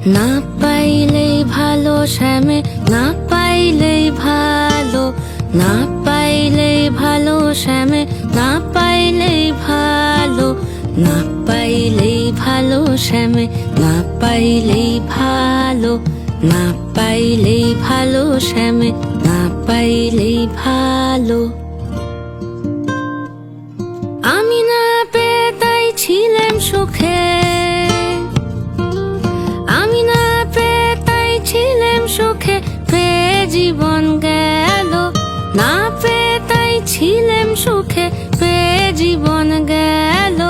না পাইলেই ভালো শ্যামে, না পাইলেই ভালো, না পাইলেই ভালো শ্যামে, না পাইলেই ভালো, না পাইলেই ভালো শ্যামে, না পাইলেই ভালো, না পাইলেই ভালো শ্যামে, না পাইলেই ভালো। আমি না পেয়ে তাই ছিলাম সুখে, আমি না পেয়ে তাই ছিলাম সুখে, পেয়ে জীবন গেল। না পেয়ে তাই ছিলাম সুখে, পেয়ে জীবন গেল।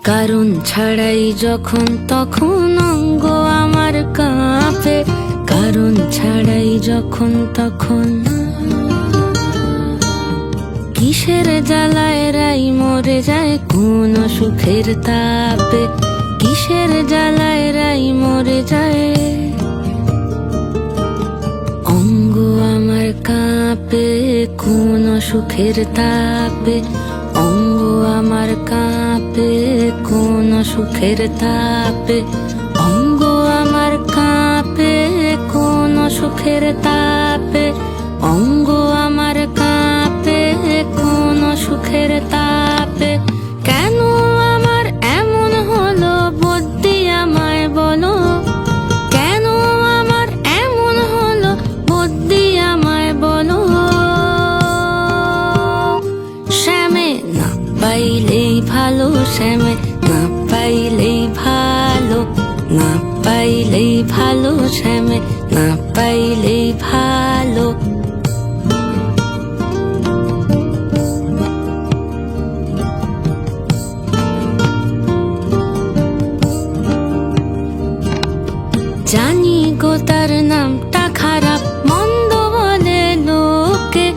কারণ ছাড়াই যখন তখন অঙ্গ আমার কাঁপে, কারণ ছাড়াই যখন তখন। কিসের জ্বালায় রাই মরে যায় কোন সুখের তাপে, কিসের জ্বালায় রাই মরে যায়। অঙ্গ আমার কাঁপে কোন সুখের তাপে, অঙ্গ আমার কাঁপে কোন সুখের তাপে, অঙ্গ আমার কাঁপে কোন সুখের তাপে, অঙ্গ আমার কাঁপে কোন সুখের তাপে। কেন আমার এমন হলো বুদ্ধি আমায় বলো, কেন আমার এমন হলো বুদ্ধি আমায় বলো। শ্যামে না পাইলেই ভালো শ্যামে, না পাইলেই ভালো, না পাইলেই ভালো শ্যামে, না পাইলেই ভালো। জানি গো তার নামটা খারাপ মন্দ বলে লোকে,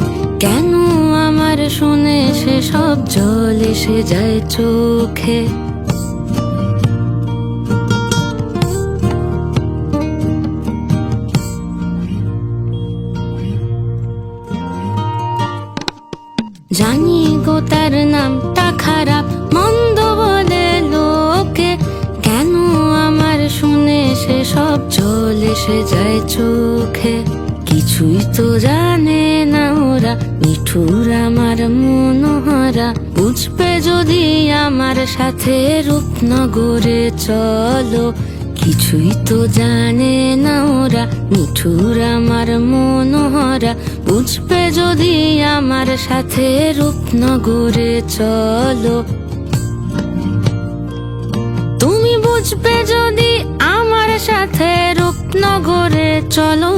কেন আমার শুনে সে সব জল এসে যায় চোখে। জানি গো তার নামটা খারাপ মন্দ বলে লোকে, কেন আমার শুনে সে সব জল এসে যায় চোখে। কিছুই তো জানে না ওরা, নিঠুর আমার মনোহরা। বুঝবে যদি আমার সাথে রূপনগরে চলো, কিছুই তো জানে না ওরা, নিঠুর আমার মনোহরা। বুঝবে যদি আমার সাথে রূপনগরে চলো, তুমি বুঝবে যদি আমার সাথে রূপনগরে চলো।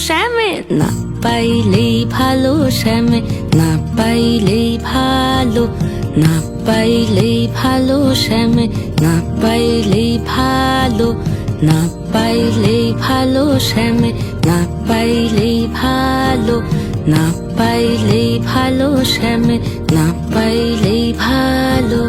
শ্যামে না পাইলেই ভালো শ্যামে, না পাইলেই ভালো, না পাইলেই ভালো শ্যামে, না পাইলেই ভালো, না পাইলেই ভালো শ্যামে, না পাইলেই ভালো, না পাইলেই ভালো শ্যামে, না পাইলেই ভালো।